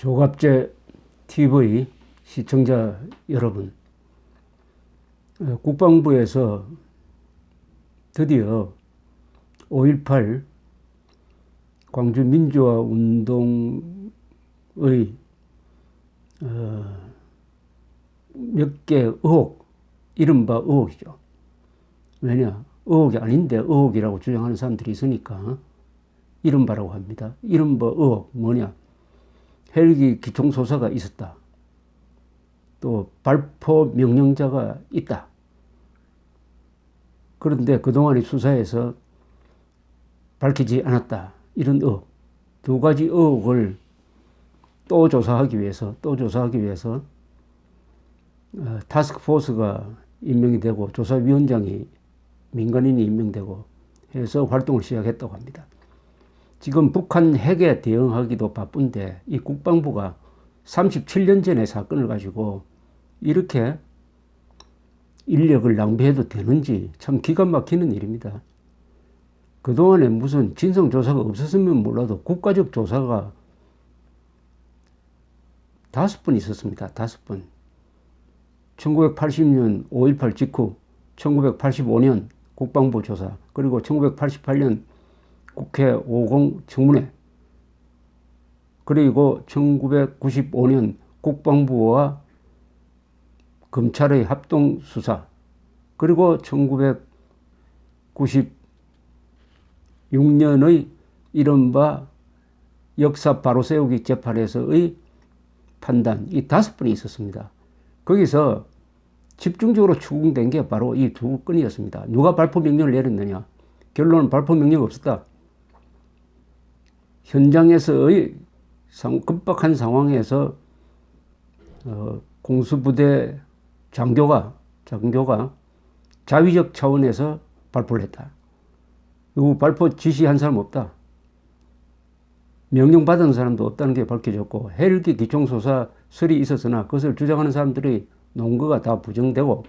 조갑제 TV 시청자 여러분, 국방부에서 드디어 5.18 광주 민주화 운동의 몇 개 의혹, 이른바 의혹이죠. 왜냐? 의혹이 아닌데 의혹이라고 주장하는 사람들이 있으니까 이른바라고 합니다. 이른바 의혹 뭐냐? 헬기 기총소사가 있었다. 또 발포 명령자가 있다. 그런데 그동안의 수사에서 밝히지 않았다. 이런 의혹. 두 가지 의혹을 또 조사하기 위해서 타스크포스가 임명이 되고 조사위원장이 민간인이 임명되고 해서 활동을 시작했다고 합니다. 지금 북한 핵에 대응하기도 바쁜데 이 국방부가 37년 전의 사건을 가지고 이렇게 인력을 낭비해도 되는지 참 기가 막히는 일입니다. 그동안에 무슨 진상조사가 없었으면 몰라도 국가적 조사가 5번 있었습니다. 5번. 1980년 5.18 직후, 1985년 국방부 조사, 그리고 1988년 국회 50 청문회, 그리고 1995년 국방부와 검찰의 합동수사, 그리고 1996년의 이른바 역사 바로 세우기 재판에서의 판단, 이 5번이 있었습니다. 거기서 집중적으로 추궁된 게 바로 이 두 건이었습니다. 누가 발포 명령을 내렸느냐? 결론은 발포 명령 없었다. 현장에서의 급박한 상황에서 공수부대 장교가 자위적 차원에서 발포를 했다. 그리고 발포 지시한 사람 없다. 명령받은 사람도 없다는 게 밝혀졌고, 헬기 기총소사설이 있었으나 그것을 주장하는 사람들의 논거가 다 부정되고,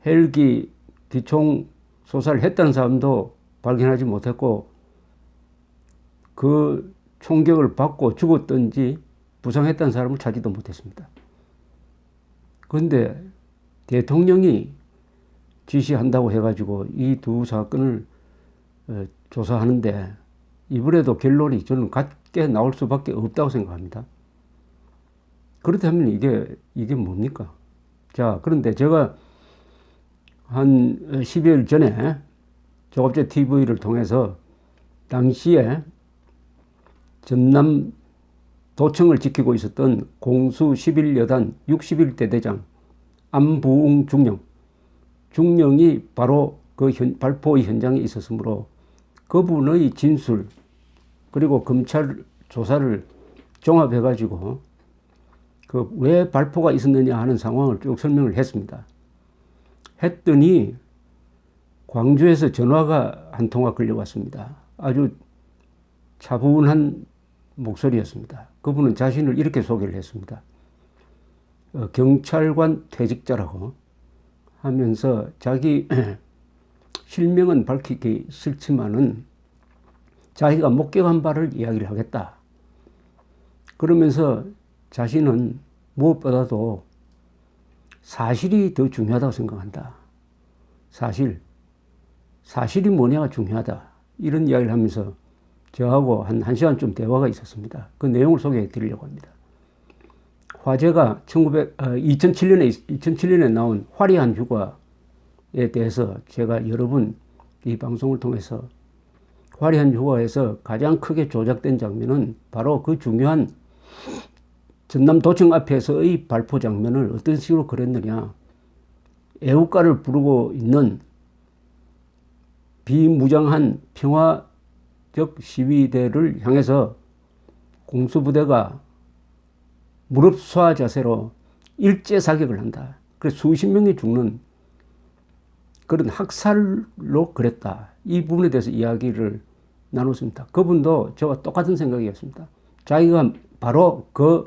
헬기 기총소사를 했다는 사람도 발견하지 못했고, 그 총격을 받고 죽었던지 부상했다는 사람을 찾지도 못했습니다. 그런데 대통령이 지시한다고 해가지고 이 두 사건을 조사하는데 이번에도 결론이 저는 같게 나올 수밖에 없다고 생각합니다. 그렇다면 이게 뭡니까? 자, 그런데 제가 한 10여일 전에 조갑제 TV를 통해서 당시에 전남 도청을 지키고 있었던 공수 11여단 61대 대장 안부웅 중령이 바로 그 발포의 현장에 있었으므로 그분의 진술 그리고 검찰 조사를 종합해가지고 그 왜 발포가 있었느냐 하는 상황을 쭉 설명을 했습니다. 했더니 광주에서 전화가 한 통화 걸려왔습니다. 아주 차분한 목소리였습니다. 그분은 자신을 이렇게 소개를 했습니다. 경찰관 퇴직자라고 하면서 자기 실명은 밝히기 싫지만은 자기가 목격한 바를 이야기를 하겠다. 그러면서 자신은 무엇보다도 사실이 더 중요하다고 생각한다. 사실이 뭐냐가 중요하다. 이런 이야기를 하면서 저하고 한 1시간쯤 대화가 있었습니다. 그 내용을 소개해 드리려고 합니다. 화제가 2007년에 나온 화려한 휴가에 대해서 제가 여러 번 이 방송을 통해서 화려한 휴가에서 가장 크게 조작된 장면은 바로 그 중요한 전남 도청 앞에서의 발포 장면을 어떤 식으로 그렸느냐. 애국가를 부르고 있는 비무장한 평화적 시위대를 향해서 공수부대가 무릎수화 자세로 일제 사격을 한다. 그래서 수십 명이 죽는 그런 학살로 그랬다. 이 부분에 대해서 이야기를 나눴습니다. 그분도 저와 똑같은 생각이었습니다. 자기가 바로 그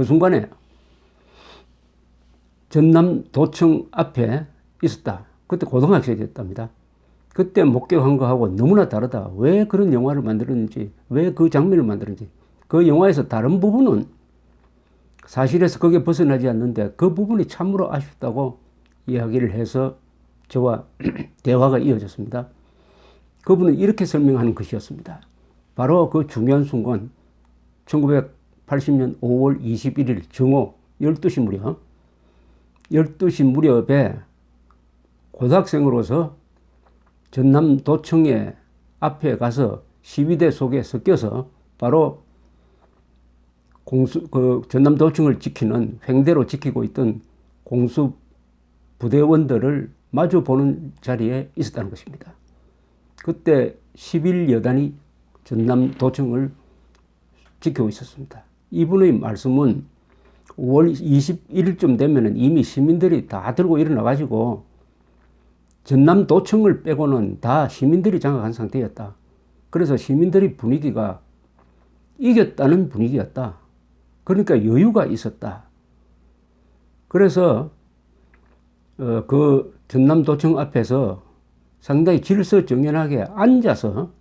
순간에 전남 도청 앞에 있었다. 그때 고등학생이었답니다. 그때 목격한 거하고 너무나 다르다. 왜 그런 영화를 만들었는지, 왜 그 장면을 만들었는지 그 영화에서 다른 부분은 사실에서 거기에 벗어나지 않는데 그 부분이 참으로 아쉽다고 이야기를 해서 저와 대화가 이어졌습니다. 그분은 이렇게 설명하는 것이었습니다. 바로 그 중요한 순간 1980년 5월 21일 정오 12시 무렵 12시 무렵에 고등학생으로서 전남도청에 앞에 가서 시위대 속에 섞여서 바로 전남도청을 지키는 횡대로 지키고 있던 공수부대원들을 마주 보는 자리에 있었다는 것입니다. 그때 11여단이 전남도청을 지키고 있었습니다. 이분의 말씀은 5월 21일쯤 되면 이미 시민들이 다 들고 일어나가지고 전남도청을 빼고는 다 시민들이 장악한 상태였다. 그래서 시민들의 분위기가 이겼다는 분위기였다. 그러니까 여유가 있었다. 그래서 그 전남도청 앞에서 상당히 질서정연하게 앉아서,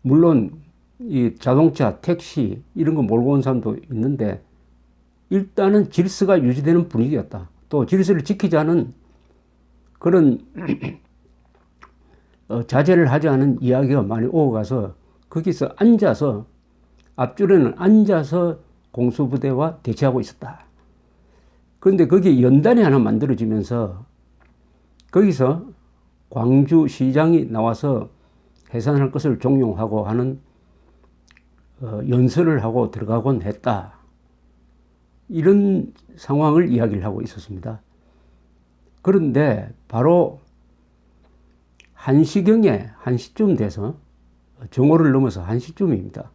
물론 이 자동차, 택시 이런 거 몰고 온 사람도 있는데 일단은 질서가 유지되는 분위기였다. 또 질서를 지키자는 그런 자제를 하지 않은 이야기가 많이 오가서 거기서 앉아서, 앞줄에는 앉아서 공수부대와 대치하고 있었다. 그런데 거기에 연단이 하나 만들어지면서 거기서 광주시장이 나와서 해산할 것을 종용하고 하는 연설을 하고 들어가곤 했다. 이런 상황을 이야기를 하고 있었습니다. 그런데 바로 1시경에, 1시쯤 돼서, 정오를 넘어서 1시쯤입니다.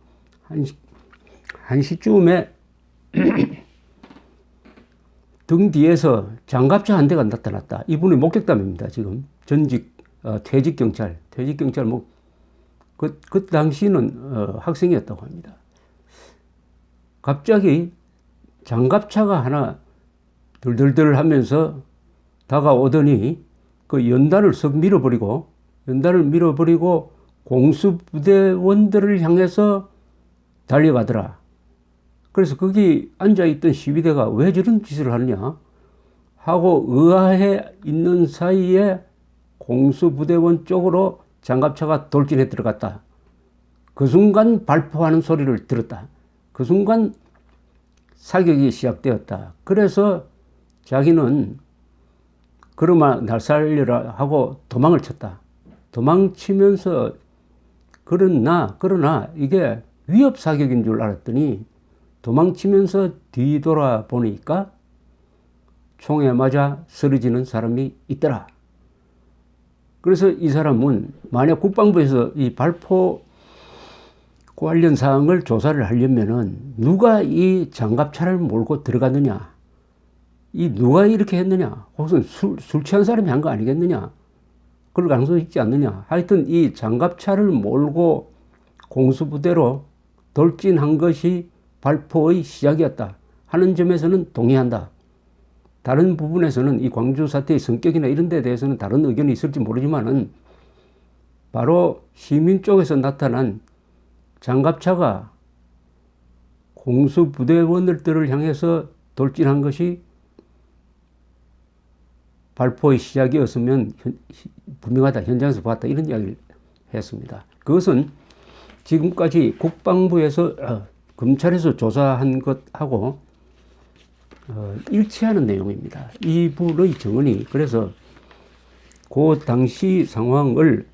1시쯤에 등 뒤에서 장갑차 한 대가 나타났다. 이분의 목격담입니다. 지금 퇴직경찰, 그 당시는 학생이었다고 합니다. 갑자기 장갑차가 하나 들들들 하면서 다가오더니 그 연단을 밀어버리고 공수부대원들을 향해서 달려가더라. 그래서 거기 앉아있던 시위대가 왜 저런 짓을 하느냐 하고 의아해 있는 사이에 공수부대원 쪽으로 장갑차가 돌진해 들어갔다. 그 순간 발포하는 소리를 들었다. 그 순간 사격이 시작되었다. 그래서 자기는 그러마 날 살려라 하고 도망을 쳤다. 도망치면서 그러나 이게 위협 사격인 줄 알았더니 도망치면서 뒤돌아 보니까 총에 맞아 쓰러지는 사람이 있더라. 그래서 이 사람은 만약 국방부에서 이 발포 관련 사항을 조사를 하려면은 누가 이 장갑차를 몰고 들어갔느냐, 이 누가 이렇게 했느냐, 혹은 술 취한 사람이 한 거 아니겠느냐, 그럴 가능성이 있지 않느냐. 하여튼 이 장갑차를 몰고 공수부대로 돌진한 것이 발포의 시작이었다 하는 점에서는 동의한다. 다른 부분에서는 이 광주 사태의 성격이나 이런 데 대해서는 다른 의견이 있을지 모르지만은 바로 시민 쪽에서 나타난 장갑차가 공수부대원들을 향해서 돌진한 것이 발포의 시작이었으면 분명하다, 현장에서 봤다, 이런 이야기를 했습니다. 그것은 지금까지 국방부에서 검찰에서 조사한 것하고 일치하는 내용입니다. 이분의 증언이. 그래서 그 당시 상황을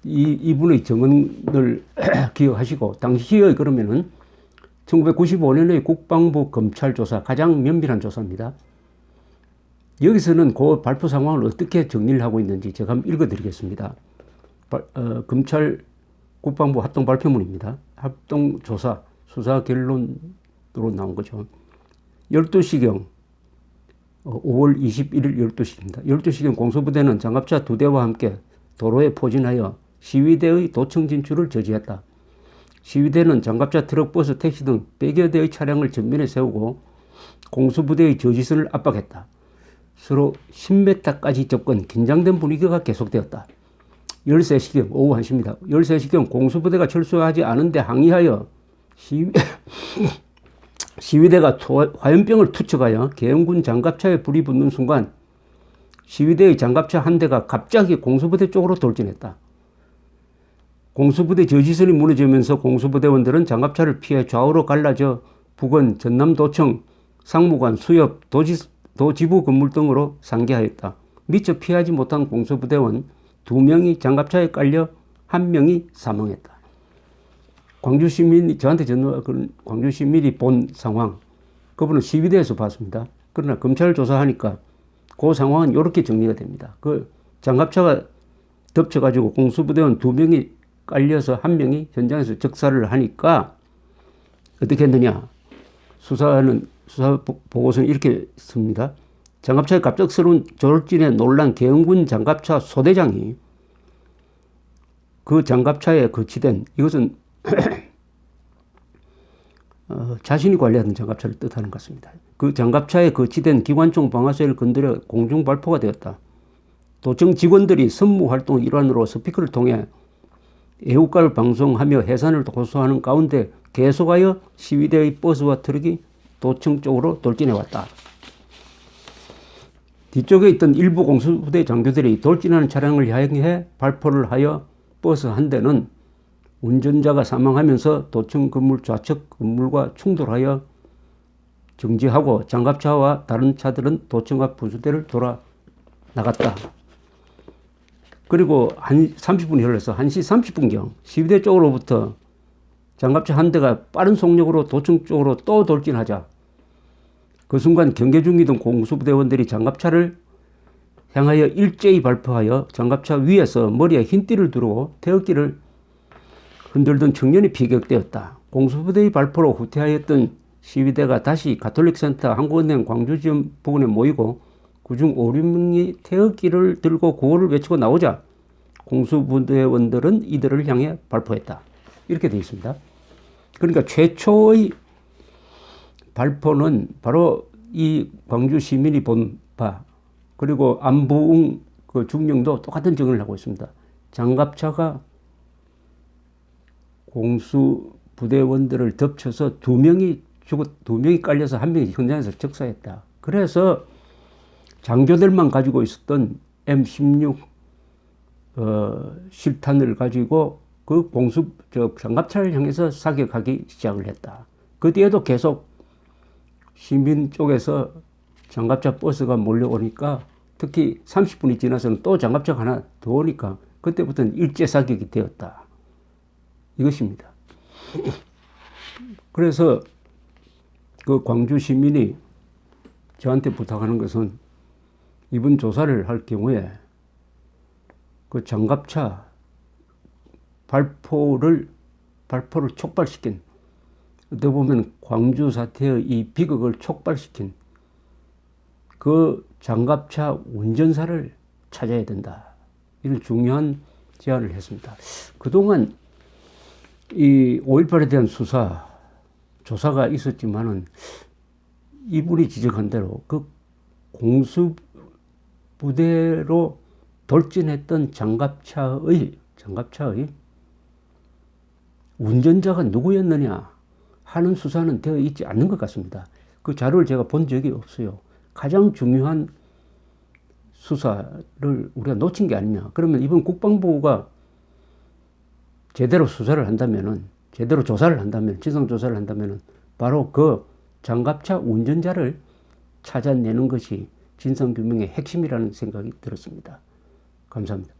이분의 증언을 기억하시고, 당시의 그러면은 1995년의 국방부 검찰 조사, 가장 면밀한 조사입니다. 여기서는 그 발표 상황을 어떻게 정리를 하고 있는지 제가 한번 읽어드리겠습니다. 검찰 국방부 합동 발표문입니다. 합동 조사, 수사 결론으로 나온 거죠. 12시경, 5월 21일 12시입니다. 12시경 공수부대는 장갑차 2대와 함께 도로에 포진하여 시위대의 도청 진출을 저지했다. 시위대는 장갑차, 트럭, 버스, 택시 등 100여 대의 차량을 전면에 세우고 공수부대의 저지선을 압박했다. 서로 10m까지 접근, 긴장된 분위기가 계속되었다. 13시경, 오후 1시입니다. 13시경 공수부대가 철수하지 않은데 항의하여 시위대가 화염병을 투척하여 계엄군 장갑차에 불이 붙는 순간 시위대의 장갑차 한 대가 갑자기 공수부대 쪽으로 돌진했다. 공수부대 저지선이 무너지면서 공수부대원들은 장갑차를 피해 좌우로 갈라져 부근, 전남도청, 상무관, 수협, 도지부 건물 등으로 상계하였다. 미처 피하지 못한 공수부대원 2명이 장갑차에 깔려 1명이 사망했다. 광주 시민이 저한테 광주 시민이 본 상황, 그분은 시위대에서 봤습니다. 그러나 검찰 조사하니까 그 상황은 이렇게 정리가 됩니다. 그 장갑차가 덮쳐가지고 공수부대원 2명이 깔려서 1명이 현장에서 적사를 하니까 어떻게 했느냐. 수사 보고서는 이렇게 씁니다. 장갑차의 갑작스러운 졸진에 놀란 계엄군 장갑차 소대장이 그 장갑차에 거치된, 이것은 자신이 관리하던 장갑차를 뜻하는 것 같습니다. 그 장갑차에 거치된 기관총 방아쇠를 건드려 공중 발포가 되었다. 도청 직원들이 선무활동 일환으로 스피커를 통해 애국가를 방송하며 해산을 호소하는 가운데 계속하여 시위대의 버스와 트럭이 도청 쪽으로 돌진해왔다. 뒤쪽에 있던 일부 공수부대 장교들이 돌진하는 차량을 향해 발포를 하여 버스 한 대는 운전자가 사망하면서 도청 건물 좌측 건물과 충돌하여 정지하고 장갑차와 다른 차들은 도청 앞 분수대를 돌아 나갔다. 그리고 30분이 흘러서 1시 30분경 시위대 쪽으로부터 장갑차 한 대가 빠른 속력으로 도청 쪽으로 또 돌진하자 그 순간 경계 중이던 공수부대원들이 장갑차를 향하여 일제히 발포하여 장갑차 위에서 머리에 흰띠를 두르고 태극기를 흔들던 청년이 피격되었다. 공수부대의 발포로 후퇴하였던 시위대가 다시 가톨릭센터 한국은행 광주지점 부근에 모이고 그중 5, 6명이 태극기를 들고 구호를 외치고 나오자 공수부대원들은 이들을 향해 발포했다. 이렇게 되어 있습니다. 그러니까 최초의 발포는 바로 이 광주 시민이 본 바, 그리고 안부웅 그 중령도 똑같은 증언을 하고 있습니다. 장갑차가 공수부대원들을 덮쳐서 2명이 깔려서 1명이 현장에서 적사했다. 그래서 장교들만 가지고 있었던 M16 실탄을 가지고 그 장갑차를 향해서 사격하기 시작을 했다. 그 뒤에도 계속 시민 쪽에서 장갑차 버스가 몰려오니까 특히 30분이 지나서는 또 장갑차가 하나 더 오니까 그때부터는 일제 사격이 되었다. 이것입니다. 그래서 그 광주 시민이 저한테 부탁하는 것은 이번 조사를 할 경우에 그 장갑차 발포를 촉발시킨, 어떻게 보면 광주 사태의 이 비극을 촉발시킨 그 장갑차 운전사를 찾아야 된다. 이런 중요한 제안을 했습니다. 그동안 이 5.18에 대한 조사가 있었지만은 이분이 지적한 대로 그 공수부대로 돌진했던 장갑차의 운전자가 누구였느냐 하는 수사는 되어 있지 않는 것 같습니다. 그 자료를 제가 본 적이 없어요. 가장 중요한 수사를 우리가 놓친 게 아니냐. 그러면 이번 국방부가 제대로 수사를 한다면은, 제대로 조사를 한다면, 진상조사를 한다면은 바로 그 장갑차 운전자를 찾아내는 것이 진상규명의 핵심이라는 생각이 들었습니다. 감사합니다.